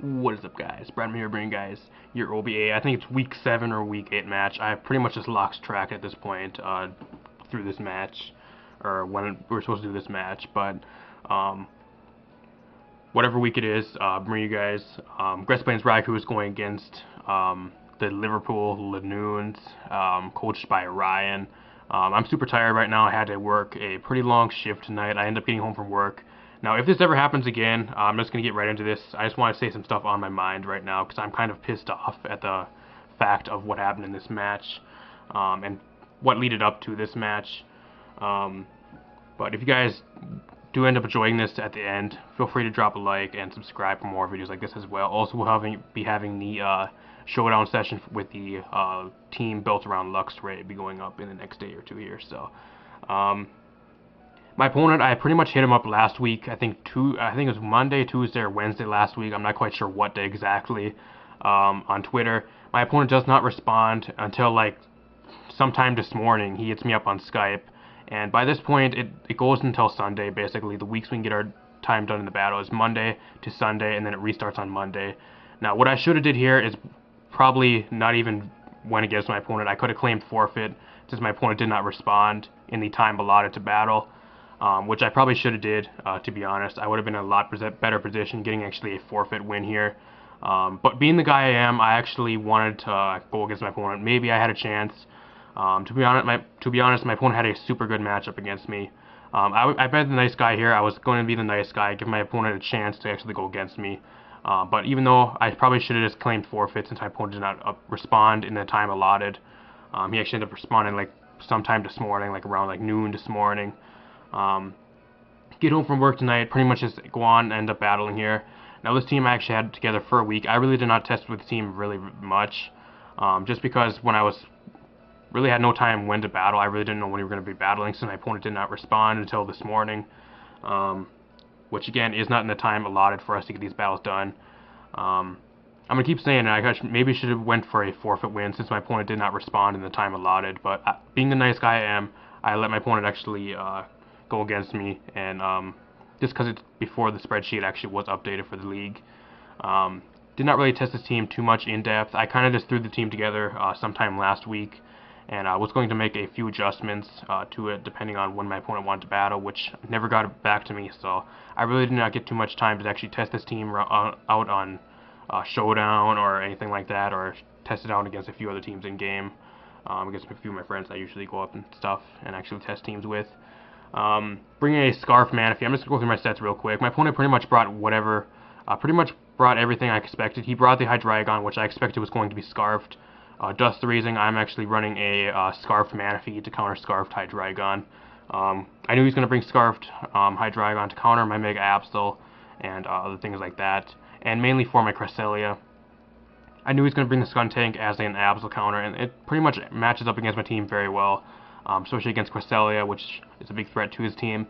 What is up, guys? Brad here bringing guys your OBA. I think it's week 7 or week 8 match. I pretty much just lost track at this point through this match, or when we're supposed to do this match. But whatever week it is, bring you guys. Grassy plays Raikous going against the Liverpool Linoones, coached by Ryan. I'm super tired right now. I had to work a pretty long shift tonight. I ended up getting home from work. Now, if this ever happens again, I'm just going to get right into this. I just want to say some stuff on my mind right now because I'm kind of pissed off at the fact of what happened in this match and what led up to this match. But if you guys do end up enjoying this at the end, feel free to drop a like and subscribe for more videos like this as well. Also, we'll be having the showdown session with the team built around Luxray be going up in the next day or two here. So, my opponent, I pretty much hit him up last week. I think it was Monday, Tuesday, or Wednesday last week. I'm not quite sure what day exactly. On Twitter, my opponent does not respond until like sometime this morning. He hits me up on Skype, and by this point, it goes until Sunday. Basically, the weeks we can get our time done in the battle is Monday to Sunday, and then it restarts on Monday. Now, what I should have did here is probably not even went against my opponent. I could have claimed forfeit since my opponent did not respond in the time allotted to battle. Which I probably should have did, to be honest. I would have been in a lot better position getting actually a forfeit win here. But being the guy I am, I actually wanted to go against my opponent. Maybe I had a chance. To be honest, my opponent had a super good matchup against me. I bet the nice guy here. I was going to be the nice guy, give my opponent a chance to actually go against me. But even though I probably should have just claimed forfeit since my opponent did not respond in the time allotted, he actually ended up responding like sometime this morning, like around like noon this morning. Get home from work tonight, pretty much just go on and end up battling here. Now this team I actually had together for a week. I really did not test with the team really much, just because when I was really had no time when to battle, I really didn't know when we were going to be battling since my opponent did not respond until this morning, which again is not in the time allotted for us to get these battles done. I'm going to keep saying it. I maybe should have went for a forfeit win since my opponent did not respond in the time allotted, but being the nice guy I am, I let my opponent actually go against me, and just because it's before the spreadsheet actually was updated for the league. Did not really test this team too much in depth. I kind of just threw the team together sometime last week, and I was going to make a few adjustments to it depending on when my opponent wanted to battle, which never got back to me, so I really did not get too much time to actually test this team out on Showdown or anything like that, or test it out against a few other teams in game. Against a few of my friends I usually go up and stuff and actually test teams with. Bringing a Scarf Manaphy. I'm just going to go through my sets real quick. My opponent pretty much brought everything I expected. He brought the Hydreigon, which I expected was going to be Scarfed. Thus the reason I'm actually running a Scarfed Manaphy to counter Scarfed Hydreigon. I knew he was going to bring Scarfed Hydreigon to counter my Mega Absol and other things like that, and mainly for my Cresselia. I knew he was going to bring the Skuntank as an Absol counter, and it pretty much matches up against my team very well, especially against Cresselia, which is a big threat to his team.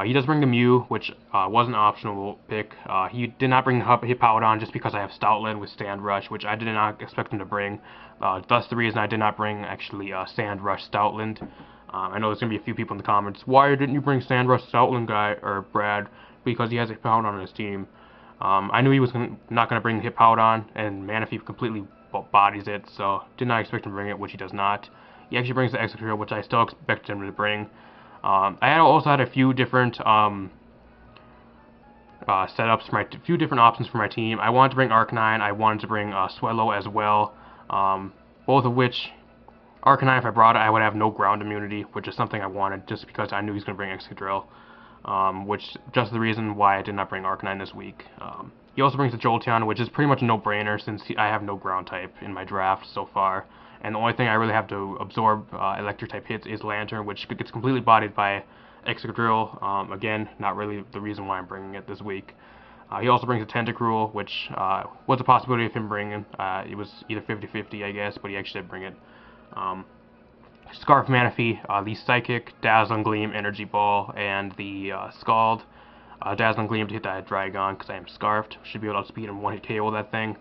He does bring the Mew, which was an optional pick. He did not bring the Hippowdon just because I have Stoutland with Sand Rush, which I did not expect him to bring. Thus the reason I did not bring actually Sand Rush Stoutland. I know there's going to be a few people in the comments, why didn't you bring Sand Rush Stoutland guy, or Brad? Because he has a Hippowdon on his team. I knew he was not going to bring the Hippowdon, and Manaphy completely bodies it, so did not expect him to bring it, which he does not. He actually brings the Excadrill, which I still expected him to bring. I also had a few different setups for few different options for my team. I wanted to bring Arcanine, I wanted to bring Swellow as well, both of which, Arcanine, if I brought it, I would have no ground immunity, which is something I wanted just because I knew he was going to bring Excadrill. Which just the reason why I did not bring Arcanine this week. He also brings the Jolteon, which is pretty much a no-brainer since I have no ground type in my draft so far. And the only thing I really have to absorb electric type hits is Lantern, which gets completely bodied by Excadrill. Again, not really the reason why I'm bringing it this week. He also brings a Tentacruel, which was a possibility of him bringing. It was either 50-50, I guess, but he actually did bring it. Scarf Manaphy, the Psychic, Dazzling Gleam, Energy Ball, and the Scald. Dazzling Gleam to hit that Dragon because I am Scarfed. Should be able to outspeed and one-hit KO that thing.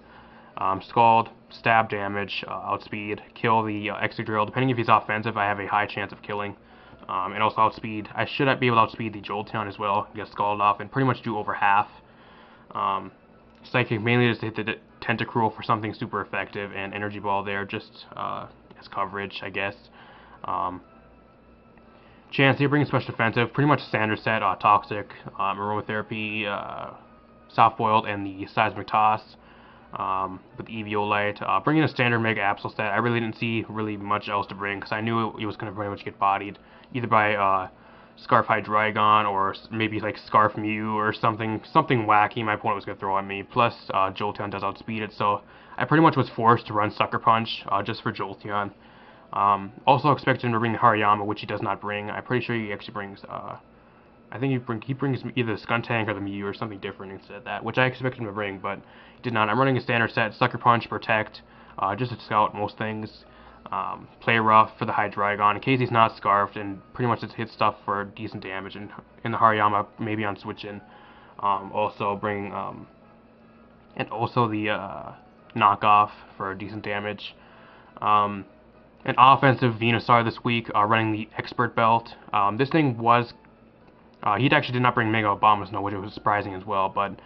Scald, stab damage, outspeed, kill the Excadrill. Depending if he's offensive, I have a high chance of killing. And also outspeed. I should be able to outspeed the Jolteon as well, get Scald off, and pretty much do over half. Psychic mainly just hit the Tentacruel for something super effective, and Energy Ball there just as coverage, I guess. Chance here brings special defensive, pretty much standard set, Toxic, Aromatherapy, Soft Boiled, and the Seismic Toss with Eviolite. Bringing a standard Mega Absol set, I really didn't see really much else to bring because I knew it was going to pretty much get bodied either by Scarf Hydreigon or maybe like Scarf Mew or something wacky my opponent was going to throw at me. Plus, Jolteon does outspeed it, so I pretty much was forced to run Sucker Punch just for Jolteon. Also expected him to bring the Hariyama, which he does not bring. I'm pretty sure he actually brings, I think he brings either the Skuntank or the Mew or something different instead of that, which I expected him to bring, but he did not. I'm running a standard set, Sucker Punch, Protect, just to scout most things. Play rough for the Hydreigon in case he's not scarfed, and pretty much just hit stuff for decent damage, and in the Hariyama maybe on switch in. Also bring, and also the knockoff for decent damage. An offensive Venusaur this week, running the Expert Belt. This thing was, he actually did not bring Mega Abomasnow, which was surprising as well, but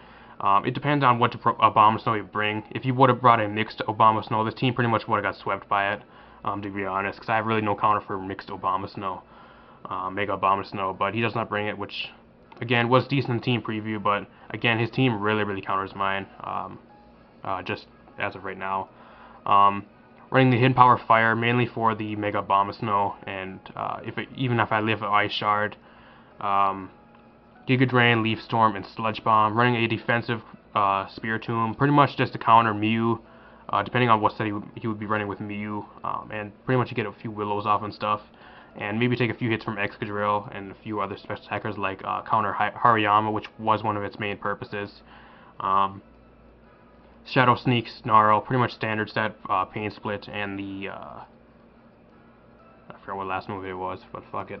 it depends on what Abomasnow you bring. If you would have brought a mixed Abomasnow, this team pretty much would have got swept by it, to be honest, because I have really no counter for mixed Abomasnow, Mega Abomasnow, but he does not bring it, which, again, was decent in team preview, but, again, his team really counters mine, just as of right now. Running the Hidden Power Fire mainly for the Mega Abomasnow, and even if I live an Ice Shard, Giga Drain, Leaf Storm, and Sludge Bomb. Running a defensive Spiritomb, pretty much just to counter Mew, depending on what set he would be running with Mew, and pretty much you get a few Willows off and stuff, and maybe take a few hits from Excadrill and a few other special attackers like counter Hariyama, which was one of its main purposes. Shadow Sneak, Snarl, pretty much standard set, Pain Split, and the, I forgot what last move it was, but fuck it.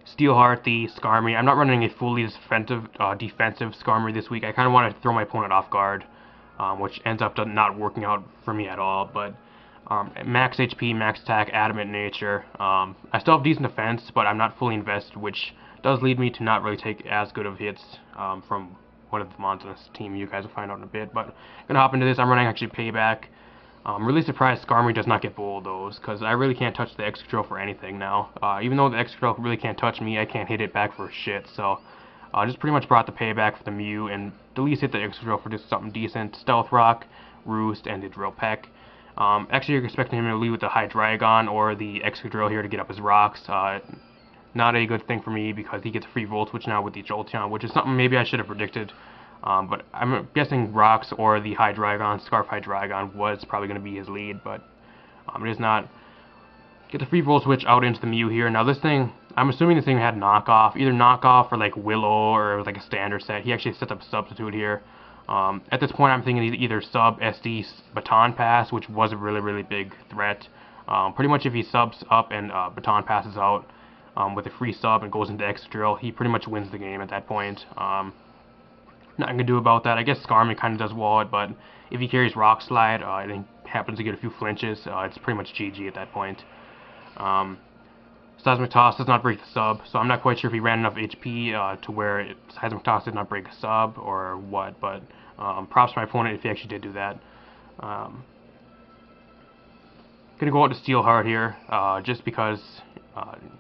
Steelheart, the Skarmory. I'm not running a fully defensive Skarmory this week. I kind of want to throw my opponent off guard, which ends up not working out for me at all, but max HP, max attack, Adamant Nature. I still have decent defense, but I'm not fully invested, which does lead me to not really take as good of hits from one of the mons on this team. You guys will find out in a bit, but I'm gonna hop into this. I'm running actually Payback. I'm really surprised Skarmory does not get Bulldoze, because I really can't touch the Excadrill for anything now. Even though the Excadrill really can't touch me, I can't hit it back for shit, so I just pretty much brought the Payback for the Mew, and at least hit the Excadrill for just something decent. Stealth Rock, Roost, and the Drill Peck. Actually, you're expecting him to lead with the Hydreigon or the Excadrill here to get up his rocks. Not a good thing for me because he gets a free Volt Switch now with the Jolteon, which is something maybe I should have predicted. But I'm guessing Rocks or the Hydreigon, Scarf Hydreigon, was probably going to be his lead, but it is not. Get the free Volt Switch out into the Mew here. Now this thing, I'm assuming this thing had knockoff, either knockoff or like Willow or like a standard set. He actually sets up a substitute here. At this point I'm thinking either sub SD Baton Pass, which was a really big threat. Pretty much if he subs up and Baton passes out with a free sub and goes into Excadrill, he pretty much wins the game at that point. Nothing to do about that. I guess Skarmory kind of does wall it, but if he carries Rock Slide and he happens to get a few flinches, it's pretty much GG at that point. Seismic Toss does not break the sub, so I'm not quite sure if he ran enough HP to where Seismic Toss did not break a sub or what, but props to my opponent if he actually did do that. Gonna go out to Steelheart here, just because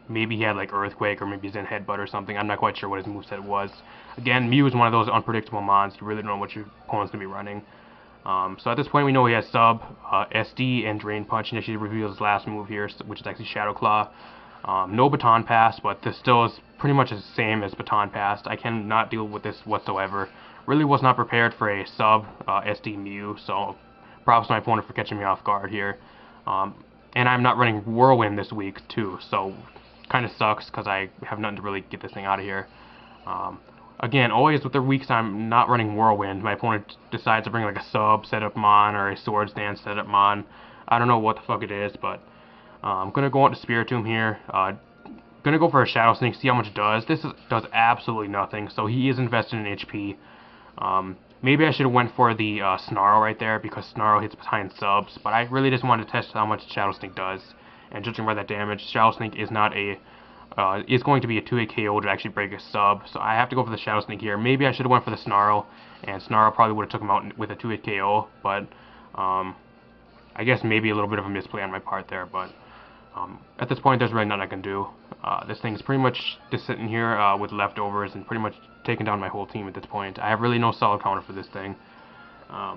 maybe he had like Earthquake or maybe he's in Headbutt or something. I'm not quite sure what his moveset was. Again, Mew is one of those unpredictable mons. You really don't know what your opponent's gonna be running. So at this point we know he has sub, SD, and Drain Punch, and actually reveals his last move here, which is actually Shadow Claw. No Baton Pass, but this still is pretty much the same as Baton Pass. I cannot deal with this whatsoever. Really was not prepared for a sub SD Mew, so props to my opponent for catching me off guard here. And I'm not running Whirlwind this week too, so kind of sucks because I have nothing to really get this thing out of here. Again, always with the weeks I'm not running Whirlwind, my opponent decides to bring like a sub setup mon or a Swords Dance setup mon. I don't know what the fuck it is, but I'm gonna go on to Spiritomb here. Gonna go for a Shadow Sneak, see how much it does. This does absolutely nothing, so he is invested in HP. Maybe I should have went for the Snarl right there because Snarl hits behind subs, but I really just wanted to test how much Shadow Sneak does. And judging by that damage, Shadow Sneak is not a is going to be a 2-hit KO to actually break a sub, so I have to go for the Shadow Sneak here. Maybe I should have went for the Snarl, and Snarl probably would have took him out with a 2-hit KO, but I guess maybe a little bit of a misplay on my part there, but at this point there's really nothing I can do. This thing's pretty much just sitting here with leftovers and pretty much taking down my whole team at this point. I have really no solid counter for this thing.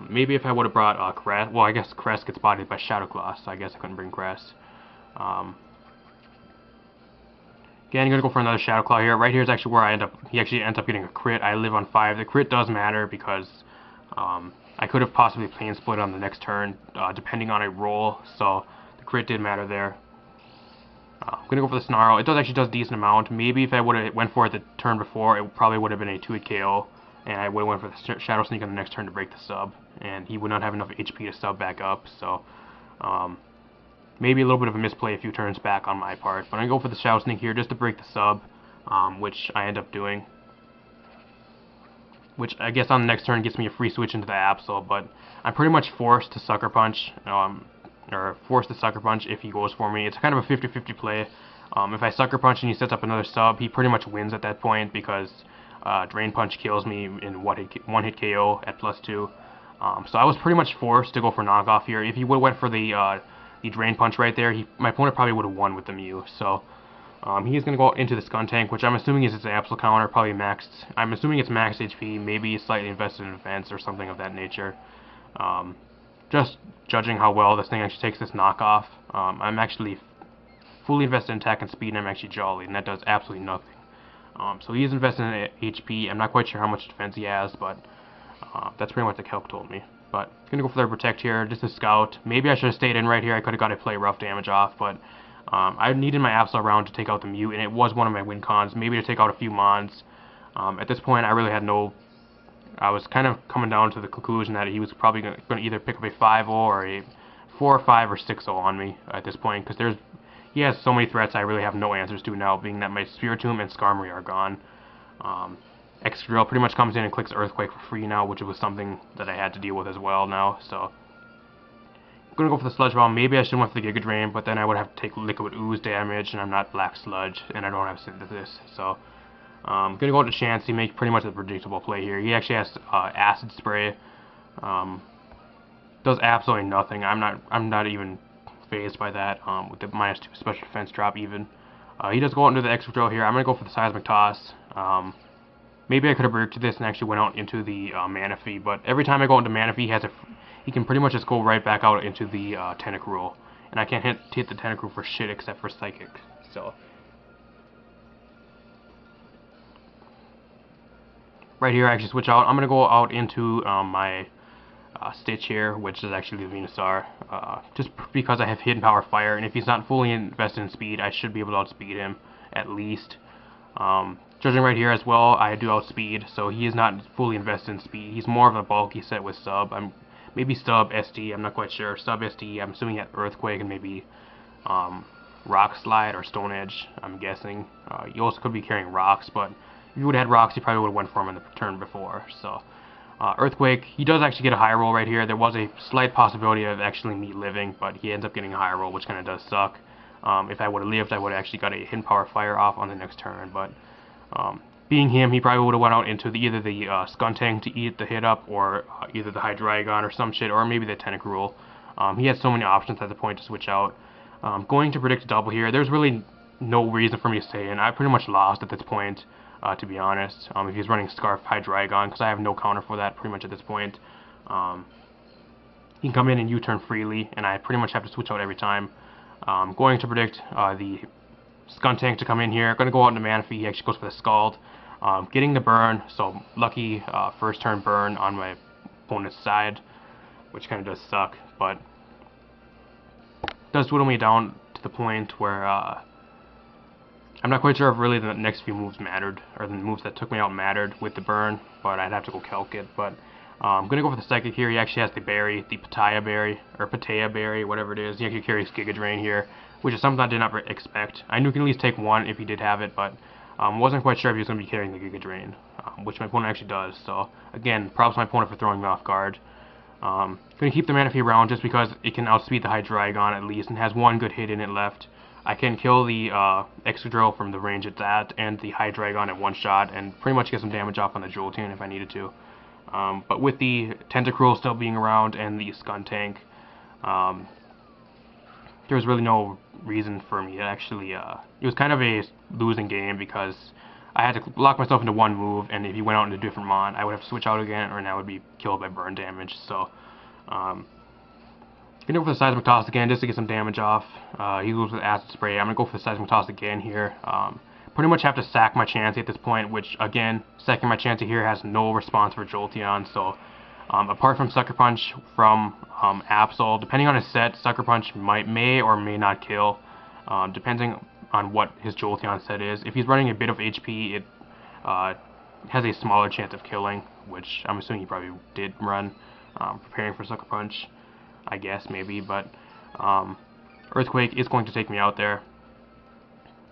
Maybe if I would have brought Crest, well, I guess Crest gets bodied by Shadow Claw, so I guess I couldn't bring Crest. Again, I'm going to go for another Shadow Claw here. Right here is actually where he actually ends up getting a crit. I live on 5. The crit does matter because I could have possibly plane split on the next turn, depending on a roll, so the crit did matter there. I'm going to go for the Snarl. It actually does a decent amount. Maybe if I would have went for it the turn before, it probably would have been a 2-hit KO, and I would have went for the Shadow Sneak on the next turn to break the sub, and he would not have enough HP to sub back up, so maybe a little bit of a misplay a few turns back on my part, but I'm going to go for the Shadow Sneak here just to break the sub, which I end up doing. Which I guess on the next turn gets me a free switch into the Absol, but I'm pretty much forced to Sucker Punch, or forced to Sucker Punch if he goes for me. It's kind of a 50-50 play. If I Sucker Punch and he sets up another sub, he pretty much wins at that point because Drain Punch kills me in one-hit KO at +2. So I was pretty much forced to go for knockoff here. If he would have went for the Drain Punch right there, my opponent probably would have won with the Mew. So he is going to go into the Skuntank, which I'm assuming is his Absol counter, probably maxed. I'm assuming it's max HP, maybe slightly invested in defense or something of that nature. Just judging how well this thing actually takes this knockoff, I'm actually fully invested in attack and speed, and I'm actually Jolly, and that does absolutely nothing. So he is invested in HP. I'm not quite sure how much defense he has, but that's pretty much what the calc told me. But I'm going to go for the Protect here, just a Scout. Maybe I should have stayed in right here. I could have got a play rough damage off, but I needed my Absol round to take out the Mew, and it was one of my win cons, maybe to take out a few Mons. At this point, I really had no... I was kind of coming down to the conclusion that he was probably going to either pick up a 5-0 or a 4 or 5 or 6-0 on me at this point, because he has so many threats I really have no answers to now, being that my Spiritomb and Skarmory are gone. Excadrill pretty much comes in and clicks Earthquake for free now, which was something that I had to deal with as well now, so... I'm going to go for the Sludge Bomb. Maybe I should have went for the Giga Drain, but then I would have to take Liquid Ooze damage, and I'm not Black Sludge, and I don't have Synthesis, so... I'm going to go to Chansey, make pretty much a predictable play here. He actually has Acid Spray. Does absolutely nothing. I'm not even phased by that, with the -2 special defense drop even. He does go out into the Excadrill here. I'm going to go for the Seismic Toss. Maybe I could have predicted this and actually went out into the Manaphy, but every time I go into Manaphy, he can pretty much just go right back out into the Tentacruel. And I can't hit the Tentacruel for shit except for Psychic. So... right here, I actually switch out. I'm going to go out into my Stitch here, which is actually the Venusaur, just because I have Hidden Power Fire, and if he's not fully invested in speed, I should be able to outspeed him, at least. Judging right here as well, I do outspeed, so he is not fully invested in speed. He's more of a bulky set with Sub. Maybe Sub SD, I'm not quite sure. Sub SD, I'm assuming at Earthquake and maybe Rock Slide or Stone Edge, I'm guessing. You also could be carrying Rocks, but if you would have had Rocks, he probably would have went for him in the turn before. So, Earthquake, he does actually get a high roll right here. There was a slight possibility of actually me living, but he ends up getting a high roll, which kind of does suck. If I would have lived, I would have actually got a Hidden Power Fire off on the next turn, but being him, he probably would have went out into either the Skuntank to eat the hit up, or either the Hydreigon or some shit, or maybe the Tentacruel. He had so many options at the point to switch out. Going to predict a double here, there's really no reason for me to stay in. I pretty much lost at this point. To be honest, if he's running Scarf Hydreigon, because I have no counter for that pretty much at this point. He can come in and U-turn freely, and I pretty much have to switch out every time. Going to predict the Skuntank to come in here. Going to go out into Manaphy. He actually goes for the Scald. Getting the burn, so lucky first turn burn on my opponent's side, which kind of does suck, but does whittle me down to the point where I'm not quite sure if really the next few moves mattered, or the moves that took me out mattered with the burn, but I'd have to go calc it. But I'm going to go for the Psychic here. He actually has the berry, the Pattaya berry, or Pattaya berry, whatever it is. He actually carries Giga Drain here, which is something I did not expect. I knew he can at least take one if he did have it, but wasn't quite sure if he was going to be carrying the Giga Drain, which my opponent actually does. So, again, props to my opponent for throwing me off guard. Going to keep the Manaphy around just because it can outspeed the Hydreigon at least, and has one good hit in it left. I can kill the Excadrill from the range it's at and the Hydreigon at one shot and pretty much get some damage off on the Jolteon if I needed to. But with the Tentacruel still being around and the Skuntank, there's really no reason for me to actually, it was kind of a losing game because I had to lock myself into one move, and if he went out into a different mon, I would have to switch out again, or now I would be killed by burn damage. So, gonna go for the Seismic Toss again just to get some damage off. He goes with Acid Spray. I'm gonna go for the Seismic Toss again here. Pretty much have to sack my Chansey at this point, which again, sacking my Chansey here has no response for Jolteon. So, apart from Sucker Punch from Absol, depending on his set, Sucker Punch may or may not kill, depending on what his Jolteon set is. If he's running a bit of HP, it has a smaller chance of killing, which I'm assuming he probably did run, preparing for Sucker Punch, I guess, maybe, but Earthquake is going to take me out there.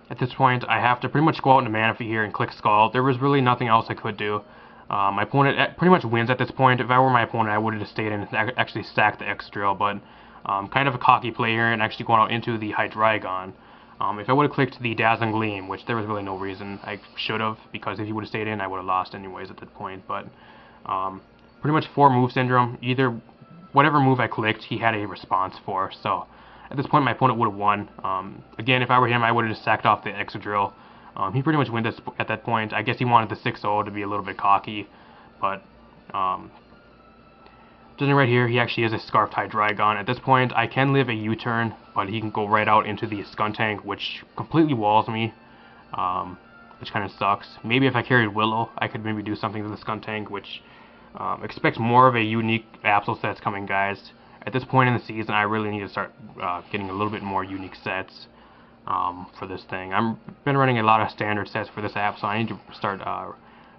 At this point, I have to pretty much go out into Manaphy here and click Scald. There was really nothing else I could do. My opponent pretty much wins at this point. If I were my opponent, I would have stayed in and actually sacked the Excadrill, but kind of a cocky play here and actually going out into the Hydreigon. If I would have clicked the Dazzling Gleam, which there was really no reason I should have, because if he would have stayed in, I would have lost anyways at that point. But pretty much 4 move syndrome. Either whatever move I clicked, he had a response for. So at this point, my opponent would have won. Again, if I were him, I would have just sacked off the Excadrill. He pretty much wins at that point. I guess he wanted the 6-0 to be a little bit cocky, but judging right here, he actually is a Scarfed Hydreigon. At this point, I can live a U-turn, but he can go right out into the Skuntank, which completely walls me, which kind of sucks. Maybe if I carried Willow, I could maybe do something to the Skuntank, which expect more of a unique Absol sets coming, guys. At this point in the season, I really need to start getting a little bit more unique sets for this thing. I've been running a lot of standard sets for this app, so I need to start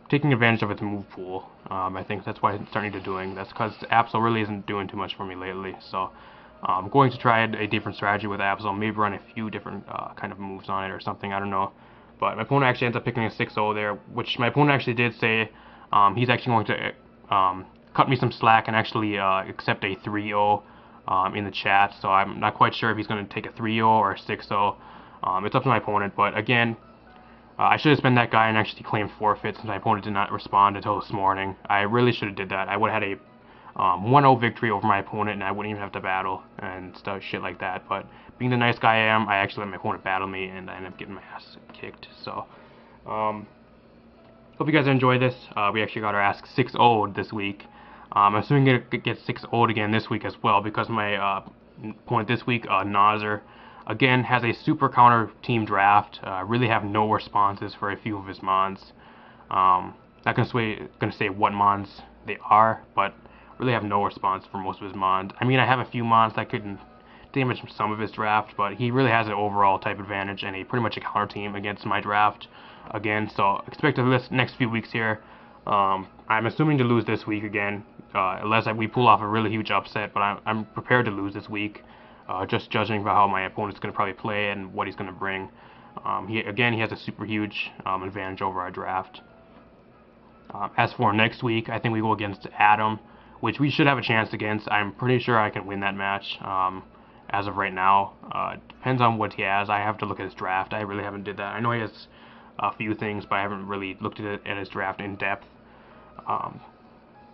taking advantage of its move pool. I think that's what I'm starting to doing. That's because Absol really isn't doing too much for me lately. So I'm going to try a different strategy with Absol. Maybe run a few different kind of moves on it or something. I don't know. But my opponent actually ends up picking a 6-0 there, which my opponent actually did say he's actually going to cut me some slack and actually accept a 3-0 in the chat. So I'm not quite sure if he's going to take a 3-0 or a 6-0. It's up to my opponent, but again, I should have been that guy and actually claimed forfeit since my opponent did not respond until this morning. I really should have did that. I would have had a 1-0 victory over my opponent, and I wouldn't even have to battle and stuff, shit like that. But being the nice guy I am, I actually let my opponent battle me, and I ended up getting my ass kicked. So, hope you guys enjoy this. We actually got our ass 6-0'd this week. I'm assuming it gets 6-0'd again this week as well, because my opponent this week, Nazer, again, has a super counter team draft. Really have no responses for a few of his mons. Not gonna say what mons they are, but really have no response for most of his mons. I mean, I have a few mons that could damage some of his draft, but he really has an overall type advantage and pretty much a counter team against my draft. Again, so expect this next few weeks here. I'm assuming to lose this week again, unless we pull off a really huge upset, but I'm prepared to lose this week. Just judging by how my opponent's going to probably play and what he's going to bring. He has a super huge advantage over our draft. As for next week, I think we go against Adam, which we should have a chance against. I'm pretty sure I can win that match as of right now. Depends on what he has. I have to look at his draft. I really haven't did that. I know he has a few things, but I haven't really looked at his draft in depth.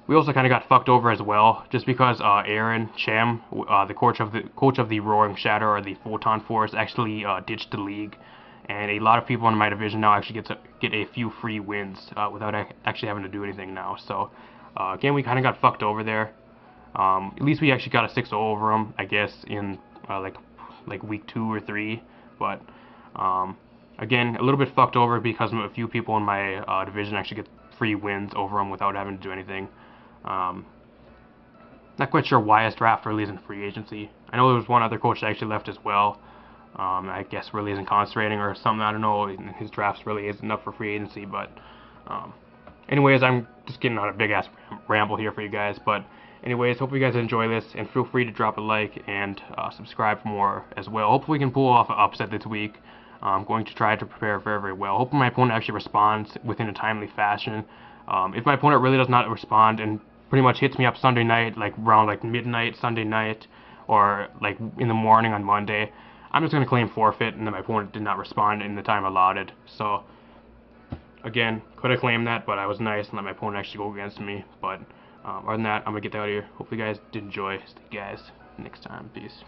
We also kind of got fucked over as well, just because Aaron Chem, the coach of the Roaring Shadow or the Photon Force, actually ditched the league, and a lot of people in my division now actually get a few free wins without actually having to do anything now. So again, we kind of got fucked over there. At least we actually got a 6-0 over him, I guess, in like week 2 or 3. But again, a little bit fucked over because a few people in my division actually get free wins over him without having to do anything. Not quite sure why his draft really isn't free agency. I know there was one other coach that actually left as well. I guess really isn't concentrating or something. I don't know. His drafts really isn't up for free agency. But anyways, I'm just getting on a big ass ramble here for you guys. But anyways, hope you guys enjoy this, and feel free to drop a like and subscribe for more as well. Hopefully we can pull off an upset this week. I'm going to try to prepare very, very well. Hoping my opponent actually responds within a timely fashion. If my opponent really does not respond and pretty much hits me up Sunday night, like around like midnight Sunday night, or like in the morning on Monday, I'm just going to claim forfeit, and then my opponent did not respond in the time allotted. So, again, could have claimed that, but I was nice and let my opponent actually go against me. But other than that, I'm going to get out of here. Hopefully you guys did enjoy. See you guys next time. Peace.